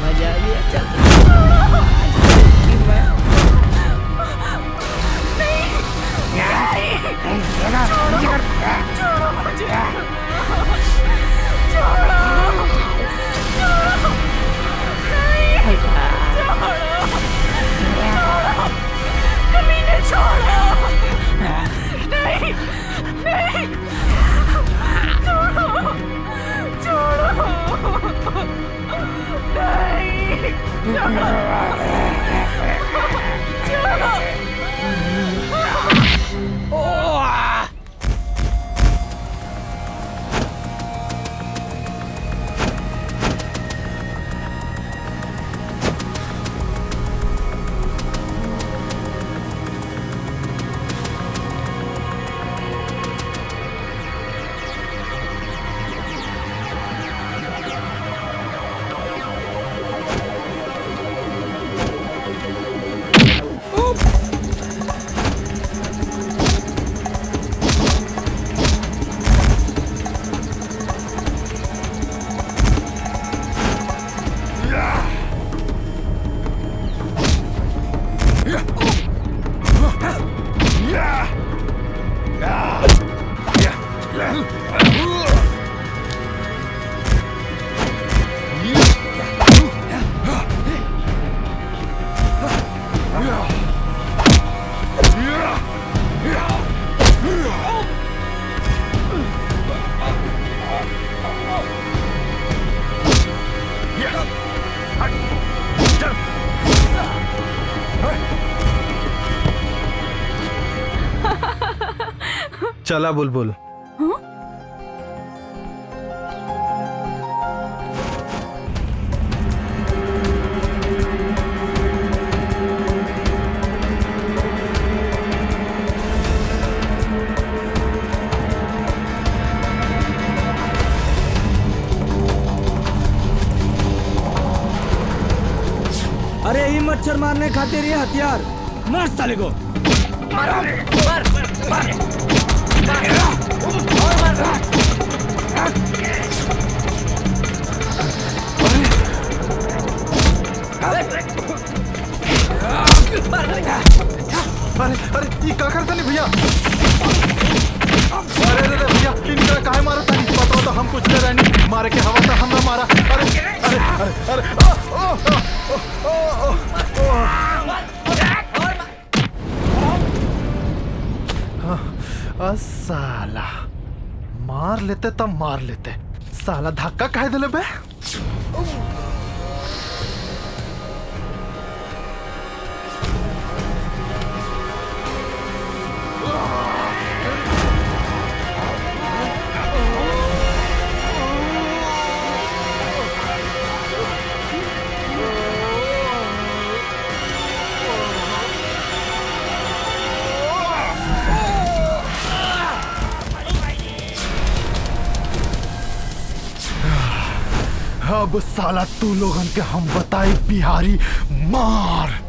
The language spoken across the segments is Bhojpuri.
मजा आ गया। चल चला बुलबुल। अरे ही मच्छर मारने खातिर ये हथियार मार साले को। अरे ये क्या करता नहीं भैया? अरे भैया इनका काहे मारा था? बताओ तो हम कुछ करे नहीं, मारे के हवा था हमरा मारा। अरे अरे अरे अरे साला मार लेते तब मार लेते, साला धक्का काहे दिले बे? अब साला तू लोगन के हम बताई बिहारी मार।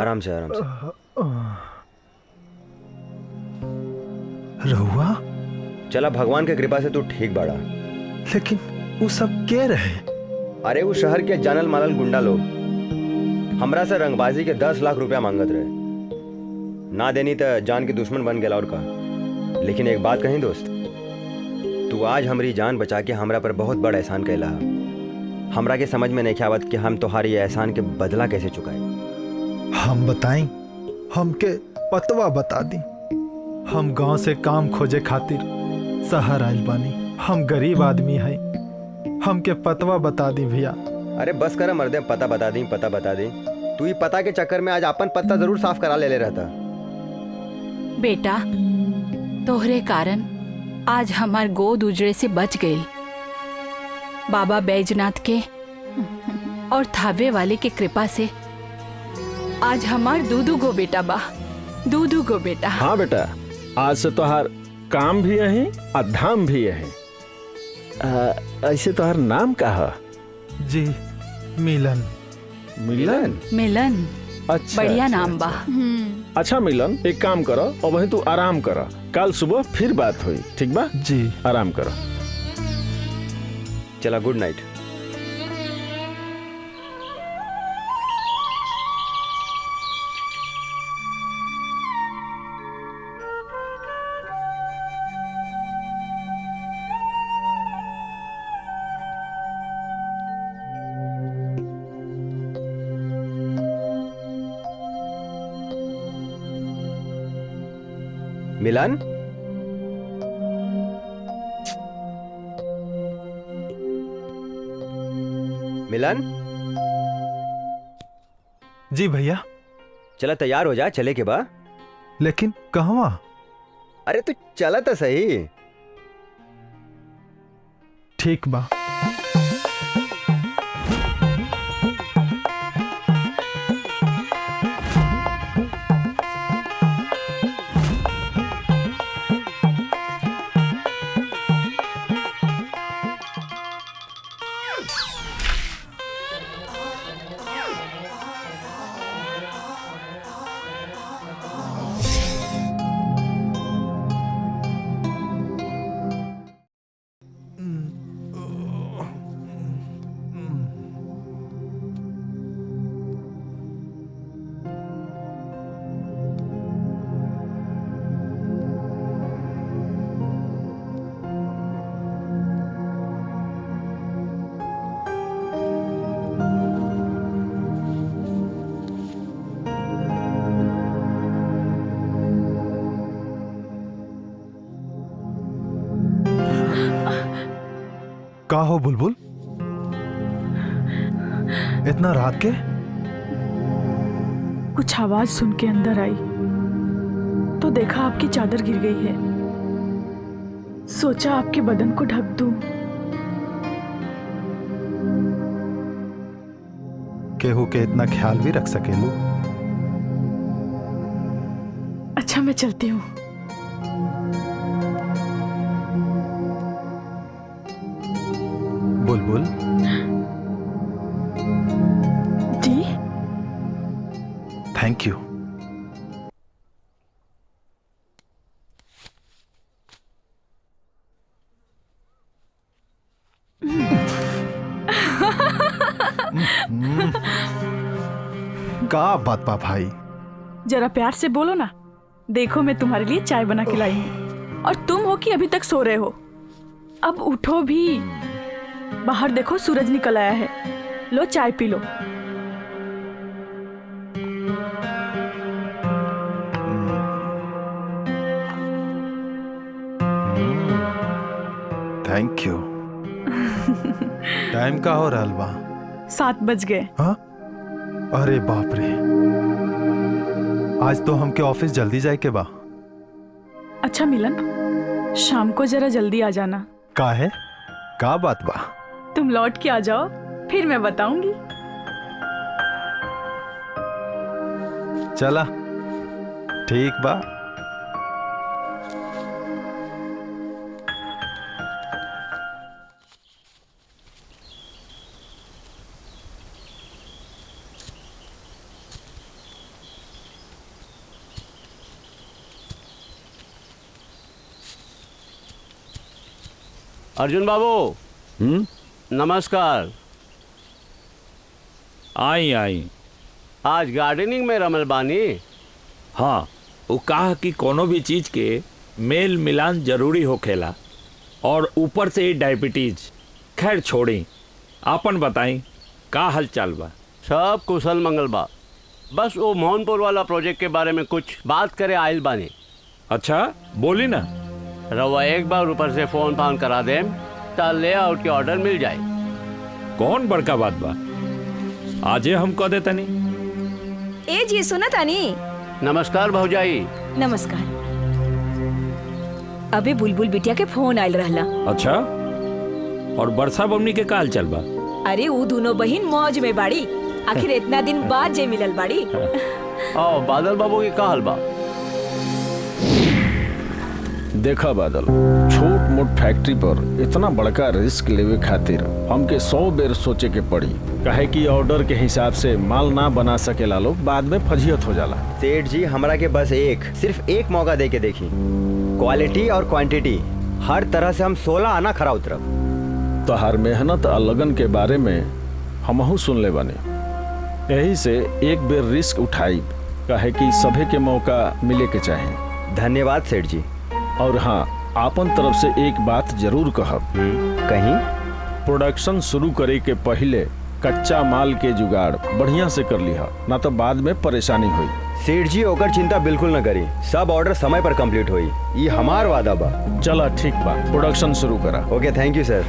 आराम से आराम से। रहुआ चला, भगवान के कृपा से तू ठीक बाड़ा। लेकिन वो सब के रहे? अरे वो शहर के जानल मानल गुंडा लोग हमरा से रंगबाजी के 10 लाख रुपया मांगत रहे। ना देनी तो जान के दुश्मन बन गया और का। लेकिन एक बात कहीं दोस्त, तू आज हमारी जान बचा के हमरा पर बहुत बड़ा एहसान कैला। हमरा के समझ में नहीं आवत कि हम तुम्हारी एहसान के बदला कैसे चुकाए। हम बताएं? हमके पतवा बता दी। हम गांव से काम खोजे खातिर शहर आइल बानी। हम गरीब आदमी हैं। हमके पतवा बता दी भैया। अरे बस कर मर्दे, पता बता दी, पता बता दी। तू ही पता के चक्कर में आज अपन पत्ता जरूर साफ करा ले रहता। बेटा, तोहरे कारण आज हमार गोद उजड़े से बच गई। बाबा बैजनाथ के और थावे वाले के कृपा से आज हमार दूधू गो बेटा बा। दूधू गो बेटा। हाँ बेटा, आज से तोहार काम भी यही और धाम भी यही। ऐसे तोहार नाम का है? जी, मिलन। मिलन? मिलन अच्छा, बढ़िया अच्छा, नाम बा। अच्छा मिलन, एक काम करो और वहीं तू आराम करो। कल सुबह फिर बात हुई, ठीक बा? जी आराम करो। चला, गुड नाइट। मिलन, मिलन, जी भैया। चला तैयार हो जा, चले के बा। लेकिन कहवा? अरे तू चला तो सही। ठीक बा। का हो बुलबुल, इतना रात के? कुछ आवाज सुन के अंदर आई तो देखा आपकी चादर गिर गई है। सोचा आपके बदन को ढक दूं। केहू के इतना ख्याल भी रख सकेलू? अच्छा मैं चलती हूँ। बुलबुल जी, थैंक यू। का बात बा भाई? जरा प्यार से बोलो ना। देखो मैं तुम्हारे लिए चाय बना के लाई हूँ और तुम हो कि अभी तक सो रहे हो। अब उठो भी। बाहर देखो सूरज निकल आया है। लो चाय पी लो। Thank you. टाइम का हो रहल बा? 7 बज गए। हाँ? अरे बाप रे, आज तो हमके ऑफिस जल्दी जाए के बा। अच्छा मिलन, शाम को जरा जल्दी आ जाना। का है? का बात बा? तुम लौट के आ जाओ, फिर मैं बताऊंगी। चला, ठीक बा। अर्जुन बाबू नमस्कार। आई आई आज गार्डनिंग में रमल बानी। हाँ, वो कहा कि कोनो भी चीज के मेल मिलान जरूरी होखेला और ऊपर से डायबिटीज। खैर छोड़ी, आपन बताई का हाल चाल बा? सब कुशल मंगल बा। बस वो मोहनपुर वाला प्रोजेक्ट के बारे में कुछ बात करे आयल बानी। अच्छा बोली ना। रवा एक बार ऊपर से फोन फान करा दे तो लेआउट के ऑर्डर मिल जाए। कौन बड़का बात बा, आजे हम कह दे तनी। ए जी सुना तानी। नमस्कार भौजाई। नमस्कार। अबे बुलबुल बिटिया के फोन आयल रहला। अच्छा, और बरसा बमनी के काल चल बा? अरे वो दोनों बहन मौज में बाड़ी। आखिर इतना दिन बाद जे मिलल बाड़ी। आओ बादल बाबू की का हाल बा? देखा बादल, छोट मोट फैक्ट्री पर इतना बड़का रिस्क लेवे खातिर हमके 100 बेर सोचे के पड़ी। काहे कि ऑर्डर के हिसाब से माल ना बना सकेला लोग, बाद में फजियत हो जाला। सेठ जी हमरा के बस सिर्फ एक मौका दे के देखी। क्वालिटी और क्वांटिटी हर तरह से हम 16 आना खरा उतरब। तो हर मेहनत और लगन के बारे में हमहू सुन ले बने, यही से एक बेर रिस्क उठाई। काहे कि सभे के मौका मिले के चाहे। धन्यवाद सेठ जी। और हाँ, आपन तरफ से एक बात जरूर कहब। कहीं प्रोडक्शन शुरू करे के पहले कच्चा माल के जुगाड़ बढ़िया से कर लिहा, ना तो बाद में परेशानी हुई। सेठ जी ओकर चिंता बिल्कुल न करी, सब ऑर्डर समय पर कंप्लीट हुई। ये हमार वादा बा। चला ठीक बा, प्रोडक्शन शुरू करा। ओके, थैंक यू सर।